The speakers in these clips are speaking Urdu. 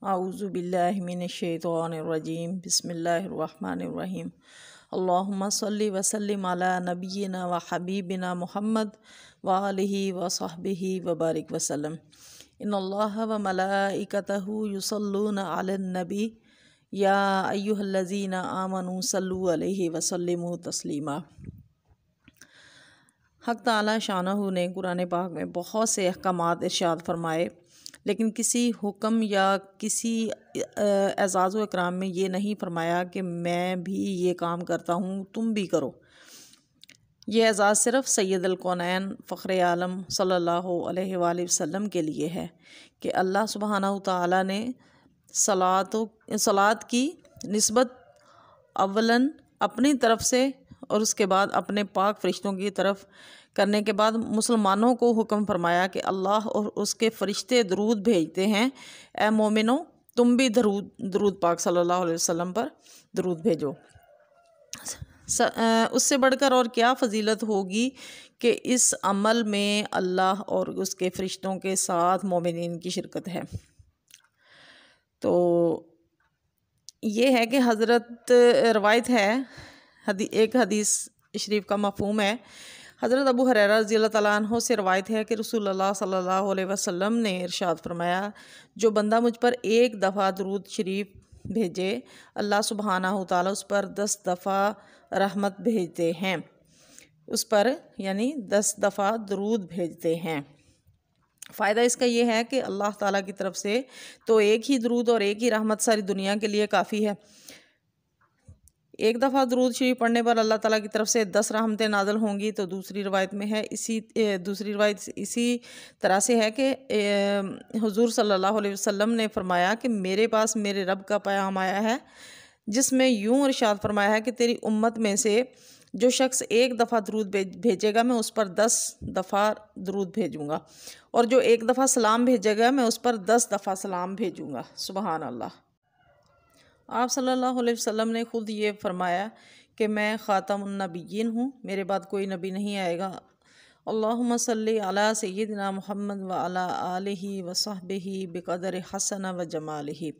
اعوذ باللہ من الشیطان الرجیم بسم اللہ الرحمن الرحیم اللہم صلی وسلم علی نبینا و حبیبنا محمد وآلہ وصحبہ وبارک وسلم ان اللہ و ملائکتہ یصلون علی النبی یا ایہا الذین آمنوا صلوا علیہ وسلموا تسلیما۔ حق تعالی شانہ نے قرآن پاک میں بہت سے احکامات ارشاد فرمائے، لیکن کسی حکم یا کسی اعزاز و اکرام میں یہ نہیں فرمایا کہ میں بھی یہ کام کرتا ہوں تم بھی کرو۔ یہ اعزاز صرف سید الکونین فخر عالم صلی اللہ علیہ وآلہ وسلم کے لیے ہے کہ اللہ سبحانہ تعالیٰ نے صلاۃ کی نسبت اولاً اپنی طرف سے اور اس کے بعد اپنے پاک فرشتوں کی طرف کرنے کے بعد مسلمانوں کو حکم فرمایا کہ اللہ اور اس کے فرشتے درود بھیجتے ہیں، اے مومنو تم بھی درود پاک صلی اللہ علیہ وسلم پر درود بھیجو۔ اس سے بڑھ کر اور کیا فضیلت ہوگی کہ اس عمل میں اللہ اور اس کے فرشتوں کے ساتھ مومنین کی شرکت ہے۔ تو یہ ہے کہ حضرت روایت ہے، ایک حدیث شریف کا مفہوم ہے، حضرت ابو ہریرہ رضی اللہ تعالیٰ عنہ سے روایت ہے کہ رسول اللہ صلی اللہ علیہ وسلم نے ارشاد فرمایا، جو بندہ مجھ پر ایک دفعہ درود شریف بھیجے اللہ سبحانہ تعالیٰ اس پر 10 دفعہ رحمت بھیجتے ہیں، اس پر یعنی 10 دفعہ درود بھیجتے ہیں۔ فائدہ اس کا یہ ہے کہ اللہ تعالیٰ کی طرف سے تو ایک ہی درود اور ایک ہی رحمت ساری دنیا کے لیے کافی ہے۔ ایک دفعہ درود شریف پڑھنے پر اللہ تعالیٰ کی طرف سے 10 رحمتیں نازل ہوں گی۔ تو دوسری روایت میں ہے دوسری روایت اسی طرح سے ہے کہ حضور صلی اللہ علیہ وسلم نے فرمایا کہ میرے پاس میرے رب کا پیغام آیا ہے جس میں یوں ارشاد فرمایا ہے کہ تیری امت میں سے جو شخص ایک دفعہ درود بھیجے گا میں اس پر 10 دفعہ درود بھیجوں گا، اور جو ایک دفعہ سلام بھیجے گا میں اس پر 10 دفعہ سلام بھیجوں گا۔ سبحان اللہ۔ آپ صلی اللہ علیہ وسلم نے خود یہ فرمایا کہ میں خاتم النبیین ہوں، میرے بعد کوئی نبی نہیں آئے گا۔ اللہم صلی علی سیدنا محمد وعلی آلہ وصحبہ بقدر حسن و جمالہ۔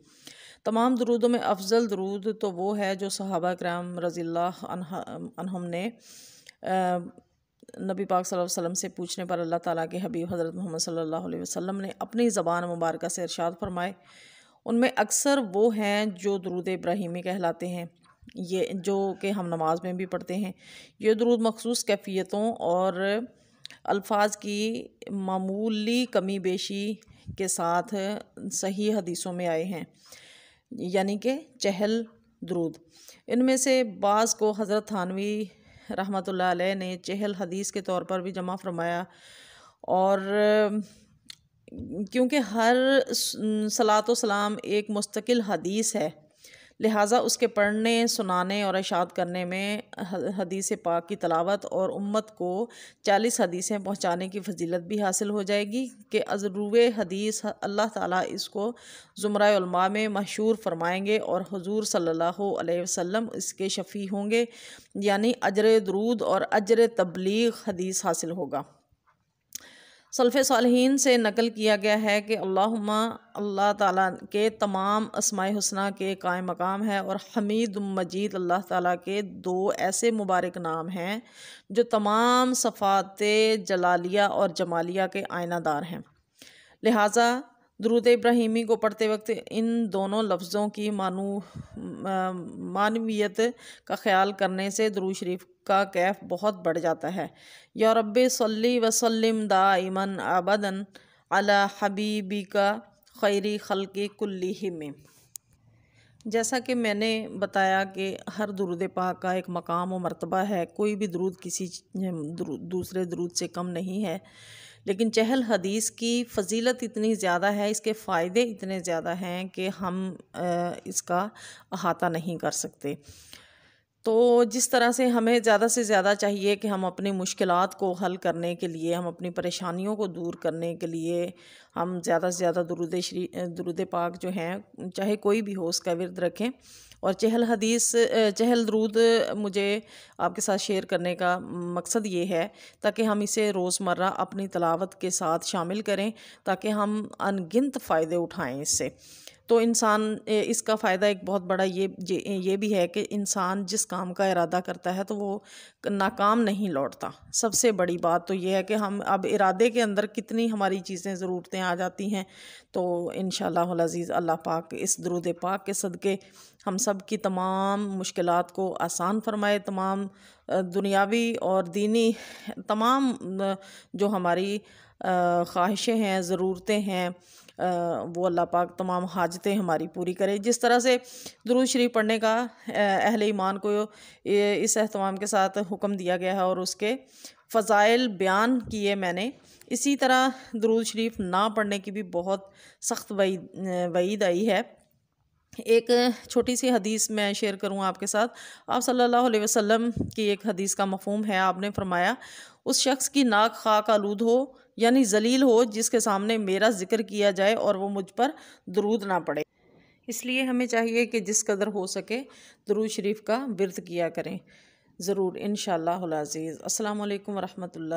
تمام درودوں میں افضل درود تو وہ ہے جو صحابہ کرام رضی اللہ عنہم نے نبی پاک صلی اللہ علیہ وسلم سے پوچھنے پر اللہ تعالیٰ کے حبیب حضرت محمد صلی اللہ علیہ وسلم نے اپنی زبان مبارکہ سے ارشاد فرمائے۔ ان میں اکثر وہ ہیں جو درود ابراہیمی کہلاتے ہیں، یہ جو کہ ہم نماز میں بھی پڑھتے ہیں۔ یہ درود مخصوص کیفیتوں اور الفاظ کی معمولی کمی بیشی کے ساتھ صحیح حدیثوں میں آئے ہیں، یعنی کہ چہل درود۔ ان میں سے بعض کو حضرت تھانوی رحمۃ اللہ علیہ نے چہل حدیث کے طور پر بھی جمع فرمایا، اور کیونکہ ہر صلاۃ و سلام ایک مستقل حدیث ہے، لہٰذا اس کے پڑھنے، سنانے اور اشاعت کرنے میں حدیث پاک کی تلاوت اور امت کو 40 حدیثیں پہنچانے کی فضیلت بھی حاصل ہو جائے گی کہ ازروِ حدیث اللہ تعالیٰ اس کو زمرہ علماء میں مشہور فرمائیں گے اور حضور صلی اللہ علیہ وسلم اس کے شفیع ہوں گے، یعنی اجر درود اور اجر تبلیغ حدیث حاصل ہوگا۔ سلف صالحین سے نقل کیا گیا ہے کہ اللہ تعالیٰ کے تمام اسماء حسنہ کے قائم مقام ہے، اور حمید مجید اللہ تعالیٰ کے 2 ایسے مبارک نام ہیں جو تمام صفات جلالیہ اور جمالیہ کے آئینہ دار ہیں۔ لہٰذا درود ابراہیمی کو پڑھتے وقت ان دونوں لفظوں کی معنویت کا خیال کرنے سے درود شریف کا کیف بہت بڑھ جاتا ہے۔ یا رب صلی وسلم دائما ابدا علی حبیبک خیر خلق کلہم۔ جیسا کہ میں نے بتایا کہ ہر درود پاک کا ایک مقام و مرتبہ ہے، کوئی بھی درود کسی دوسرے درود سے کم نہیں ہے، لیکن چہل حدیث کی فضیلت اتنی زیادہ ہے، اس کے فائدے اتنے زیادہ ہیں کہ ہم اس کا احاطہ نہیں کر سکتے۔ تو جس طرح سے ہمیں زیادہ سے زیادہ چاہیے کہ ہم اپنی مشکلات کو حل کرنے کے لیے، ہم اپنی پریشانیوں کو دور کرنے کے لیے ہم زیادہ سے زیادہ درود پاک جو ہیں چاہے کوئی بھی ہو اس کا ورد رکھیں، اور چہل درود مجھے آپ کے ساتھ شیئر کرنے کا مقصد یہ ہے تاکہ ہم اسے روزمرہ اپنی تلاوت کے ساتھ شامل کریں، تاکہ ہم ان گنت فائدے اٹھائیں اس سے۔ تو انسان اس کا فائدہ ایک بہت بڑا یہ بھی ہے کہ انسان جس کام کا ارادہ کرتا ہے تو وہ ناکام نہیں لوٹتا۔ سب سے بڑی بات تو یہ ہے کہ ہم اب ارادے کے اندر کتنی ہماری چیزیں ضرورتیں آ جاتی ہیں، تو انشاءاللہ العزیز اللہ پاک اس درود پاک کے صدقے ہم سب کی تمام مشکلات کو آسان فرمائے، تمام دنیاوی اور دینی تمام جو ہماری خواہشیں ہیں، ضرورتیں ہیں، وہ اللہ پاک تمام حاجتیں ہماری پوری کرے۔ جس طرح سے درود شریف پڑھنے کا اہل ایمان کو اس اہتمام کے ساتھ حکم دیا گیا ہے اور اس کے فضائل بیان کیے میں نے، اسی طرح درود شریف نہ پڑھنے کی بھی بہت سخت وعید آئی ہے۔ ایک چھوٹی سی حدیث میں شیئر کروں آپ کے ساتھ۔ آپ صلی اللہ علیہ وسلم کی ایک حدیث کا مفہوم ہے، آپ نے فرمایا اس شخص کی ناک خاک آلود ہو، یعنی ذلیل ہو، جس کے سامنے میرا ذکر کیا جائے اور وہ مجھ پر درود نہ پڑے۔ اس لیے ہمیں چاہیے کہ جس قدر ہو سکے درود شریف کا ورد کیا کریں ضرور، انشاءاللہ العزیز۔ السلام علیکم ورحمۃ اللہ۔